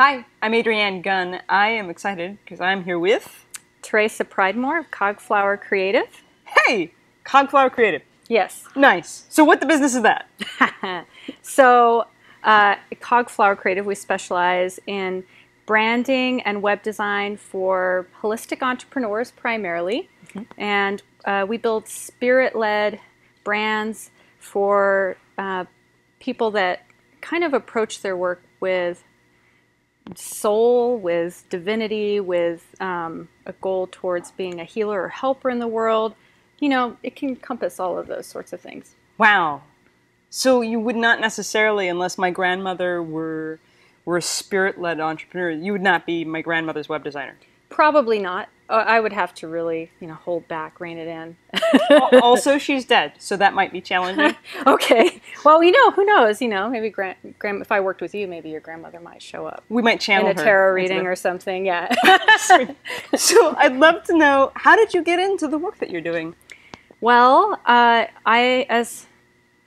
Hi, I'm Adrianne Gunn. I am excited because I'm here with... Theresa Pridemore of Cogflower Creative. Hey! Cogflower Creative. Yes. Nice. So what the business is that? So, Cogflower Creative, we specialize in branding and web design for holistic entrepreneurs primarily. And we build spirit-led brands for people that kind of approach their work with soul, with divinity, with a goal towards being a healer or helper in the world. You know, it can encompass all of those sorts of things. Wow. So you would not necessarily, unless my grandmother were a spirit-led entrepreneur, you would not be my grandmother's web designer? Probably not. I would have to really, hold back, rein it in. Also, she's dead, so that might be challenging. Okay. Well, who knows? Maybe if I worked with you, maybe your grandmother might show up. We might channel her. In a tarot reading or something, yeah. So I'd love to know, how did you get into the work that you're doing? Well,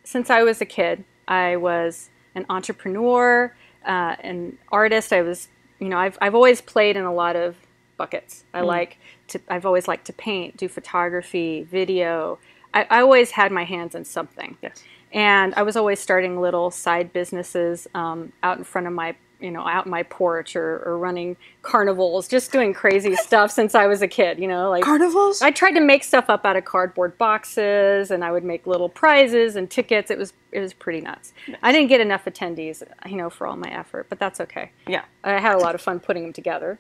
since I was a kid, I was an entrepreneur, an artist. I was, I've always played in a lot of buckets. I've always liked to paint, do photography, video. I always had my hands in something. Yes. And I was always starting little side businesses out in front of my, out in my porch or running carnivals, just doing crazy stuff since I was a kid, like carnivals? I tried to make stuff up out of cardboard boxes, and I would make little prizes and tickets. It was pretty nuts. Nice. I didn't get enough attendees, for all my effort, but that's okay. Yeah. I had a lot of fun putting them together.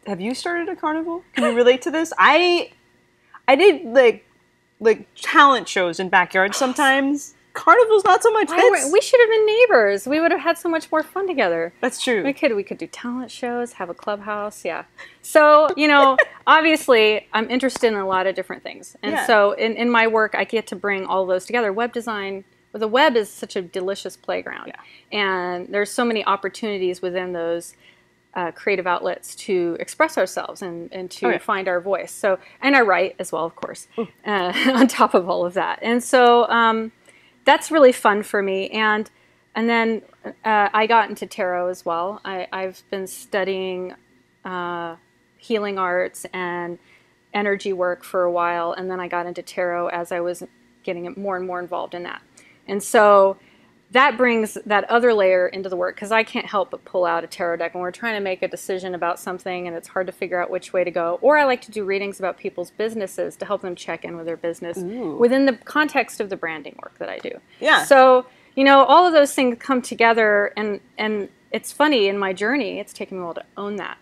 Have you started a carnival? Can you relate to this? I did like talent shows in backyards sometimes. Carnival's not so much. We should have been neighbors. We would have had so much more fun together. That's true. We could do talent shows, have a clubhouse, yeah. So, obviously I'm interested in a lot of different things. And so in my work I get to bring all those together. Web design, the web is such a delicious playground. Yeah. And there's so many opportunities within those creative outlets to express ourselves and to find our voice. So, and I write as well, of course, on top of all of that. And so that's really fun for me. And then I got into tarot as well. I've been studying healing arts and energy work for a while, and then I got into tarot as I was getting more and more involved in that. And so that brings that other layer into the work, because I can't help but pull out a tarot deck when we're trying to make a decision about something and it's hard to figure out which way to go. Or I like to do readings about people's businesses to help them check in with their business within the context of the branding work that I do. Yeah. So, all of those things come together, and it's funny, in my journey, it's taken me a while to own that.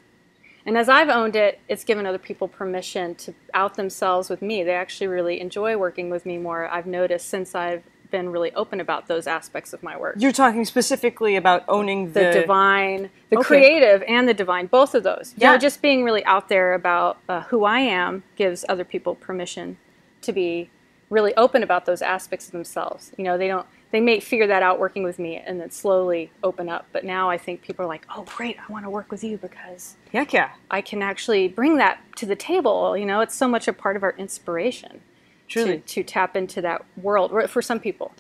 And as I've owned it, it's given other people permission to out themselves with me. They actually really enjoy working with me more, I've noticed, since I've been really open about those aspects of my work. You're talking specifically about owning the divine, the creative and the divine, both of those. Yeah. Just being really out there about who I am gives other people permission to be really open about those aspects of themselves. They may figure that out working with me and then slowly open up. But now I think people are like, oh, great, I want to work with you because I can actually bring that to the table. It's so much a part of our inspiration. Truly. To tap into that world, for some people.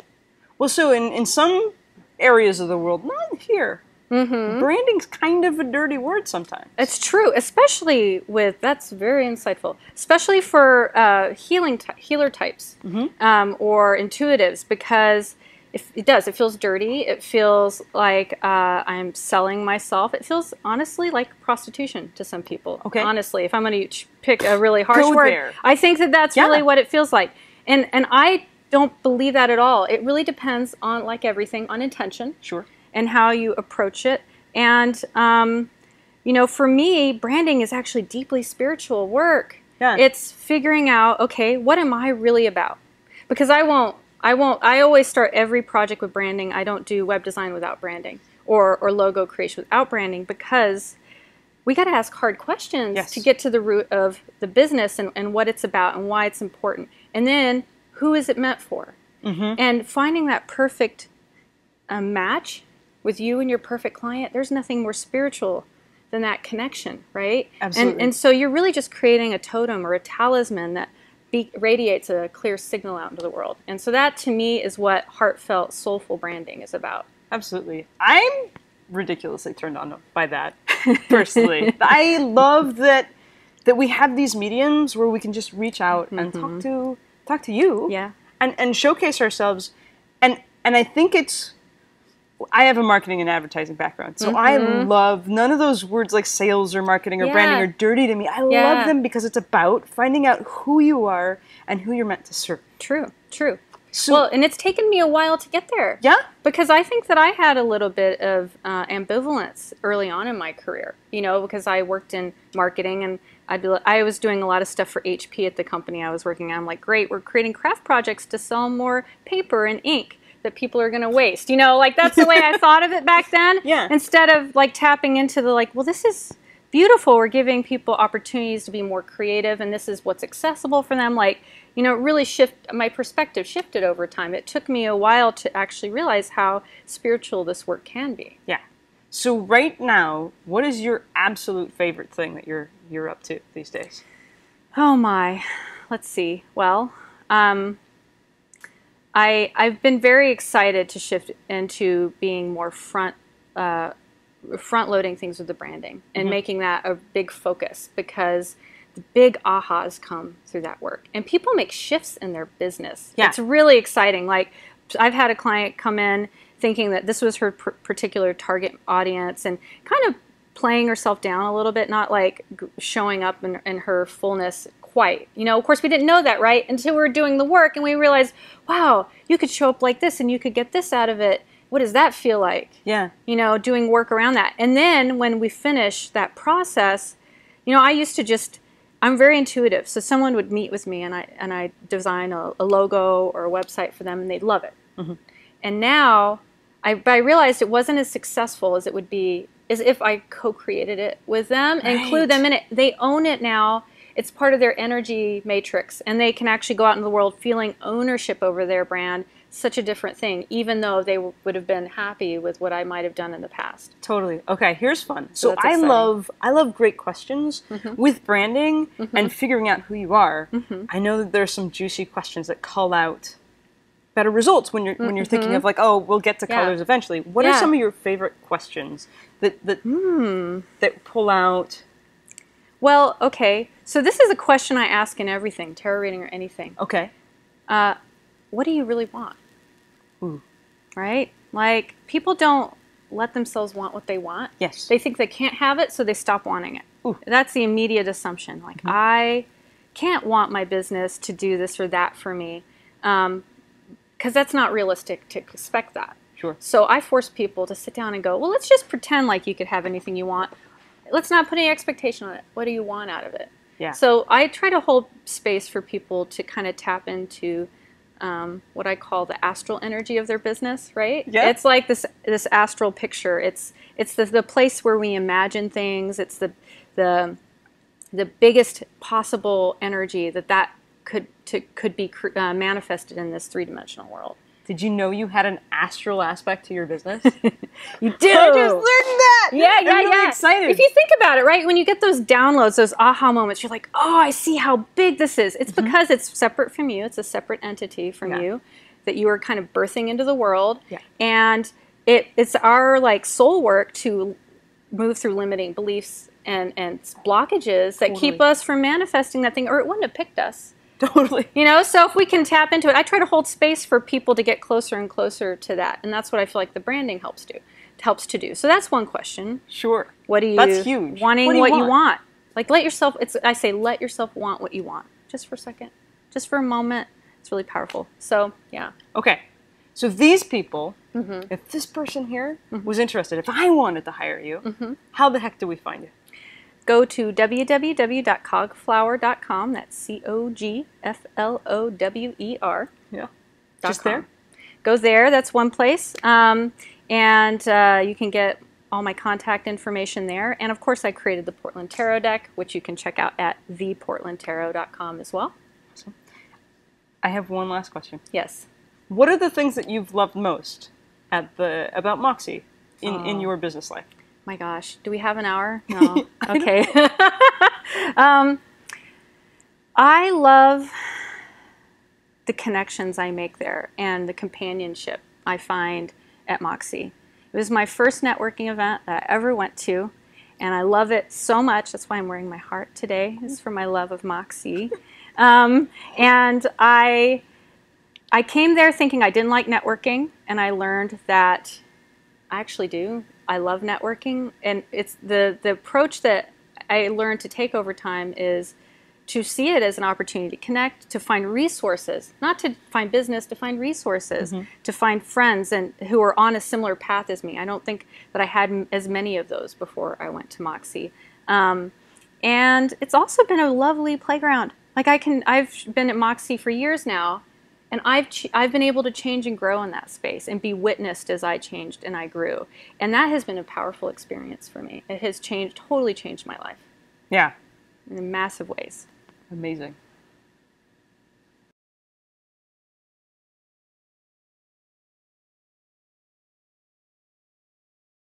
Well, so in some areas of the world, not here, branding's kind of a dirty word sometimes. It's true, especially that's very insightful, especially for healer types or intuitives, because it feels dirty. It feels like I'm selling myself. It feels, honestly, like prostitution to some people. Okay. Honestly, if I'm going to pick a really harsh word, I think that's really what it feels like. And I don't believe that at all. It really depends on, like everything, on intention. Sure. And how you approach it. And, for me, branding is actually deeply spiritual work. Yeah. It's figuring out, okay, what am I really about? Because I always start every project with branding. I don't do web design without branding or logo creation without branding, because we got to ask hard questions to get to the root of the business and what it's about and why it's important. And then, who is it meant for? And finding that perfect match with you and your perfect client, there's nothing more spiritual than that connection, right? Absolutely. And so you're really just creating a totem or a talisman that radiates a clear signal out into the world. And so that, to me, is what heartfelt, soulful branding is about. Absolutely. I'm ridiculously turned on by that, personally. I love that we have these mediums where we can just reach out and talk to you, and showcase ourselves, and I think I have a marketing and advertising background, so I love none of those words like sales or marketing or branding are dirty to me. I love them because it's about finding out who you are and who you're meant to serve. True. So, well, and it's taken me a while to get there. Yeah? Because I think that I had a little bit of ambivalence early on in my career, because I worked in marketing, and I was doing a lot of stuff for HP at the company I was working on. I'm like, great, we're creating craft projects to sell more paper and ink that people are going to waste. Like that's the way I thought of it back then. Yeah. Instead of like tapping into the well, this is beautiful. We're giving people opportunities to be more creative, and this is what's accessible for them. Really my perspective shifted over time. It took me a while to actually realize how spiritual this work can be. Yeah. So right now, what is your absolute favorite thing that you're up to these days? Oh my, let's see. Well, I've been very excited to shift into being more front-loading things with the branding and making that a big focus, because the big ahas come through that work, and people make shifts in their business. Yeah. It's really exciting. Like, I've had a client come in thinking that this was her particular target audience and kind of playing herself down a little bit, not like showing up in her fullness quite. Of course, we didn't know that, right? Until we were doing the work and we realized, wow, you could show up like this and you could get this out of it. What does that feel like? Yeah. Doing work around that. And then when we finish that process, I used to I'm very intuitive. So someone would meet with me and I design a logo or a website for them, and they'd love it. And now I realized it wasn't as successful as it would be as if I co-created it with them and include them in it. They own it now. It's part of their energy matrix, and they can actually go out in the world feeling ownership over their brand. Such a different thing, even though they would have been happy with what I might have done in the past. Totally. Okay, here's fun. So I love great questions with branding and figuring out who you are. I know that there's some juicy questions that call out better results when you're thinking of like, oh, we'll get to colors eventually. What are some of your favorite questions that pull out? Well, okay. So this is a question I ask in everything, tarot reading or anything. Okay. What do you really want? Ooh. Right? Like, people don't let themselves want what they want. Yes. They think they can't have it, so they stop wanting it. Ooh. That's the immediate assumption. Like, I can't want my business to do this or that for me, because that's not realistic to expect that. Sure. So I force people to sit down and go, well, let's just pretend like you could have anything you want. Let's not put any expectation on it. What do you want out of it? Yeah. So I try to hold space for people to kind of tap into what I call the astral energy of their business, right? Yeah. It's like this astral picture. It's the place where we imagine things. It's the biggest possible energy that could be manifested in this three-dimensional world. Did you know you had an astral aspect to your business? You do. I just learned that. Yeah. I'm really excited. If you think about it, right, when you get those downloads, those aha moments, you're like, oh, I see how big this is. It's because it's separate from you. It's a separate entity from you that you are kind of birthing into the world. Yeah. And it's our like soul work to move through limiting beliefs and blockages that keep us from manifesting that thing, or it wouldn't have picked us. Totally. So if we can tap into it, I try to hold space for people to get closer and closer to that. And that's what I feel like the branding helps to do. So that's one question. Sure. What do you That's huge. Wanting what you want. Like let yourself want what you want. Just for a second. Just for a moment. It's really powerful. So yeah. Okay. So these people, if this person here was interested, if I wanted to hire you, how the heck do we find you? Go to www.cogflower.com. That's COGFLOWER. Yeah. Just there? Go there. That's one place. And you can get all my contact information there. And of course, I created the Portland Tarot deck, which you can check out at theportlandtarot.com as well. Awesome. I have one last question. Yes. What are the things that you've loved most about Moxie in your business life? My gosh, do we have an hour? No. Okay. I love the connections I make there and the companionship I find at Moxie. It was my first networking event that I ever went to, and I love it so much. That's why I'm wearing my heart today. It's for my love of Moxie. And I came there thinking I didn't like networking, and I learned that I actually do. I love networking, and it's the approach that I learned to take over time is to see it as an opportunity to connect, to find resources, not to find business, to find resources, to find friends and who are on a similar path as me. I don't think that I had as many of those before I went to Moxie. And it's also been a lovely playground. Like I've been at Moxie for years now, and I've been able to change and grow in that space and be witnessed as I changed and I grew. And that has been a powerful experience for me. It has totally changed my life. Yeah. In massive ways. Amazing.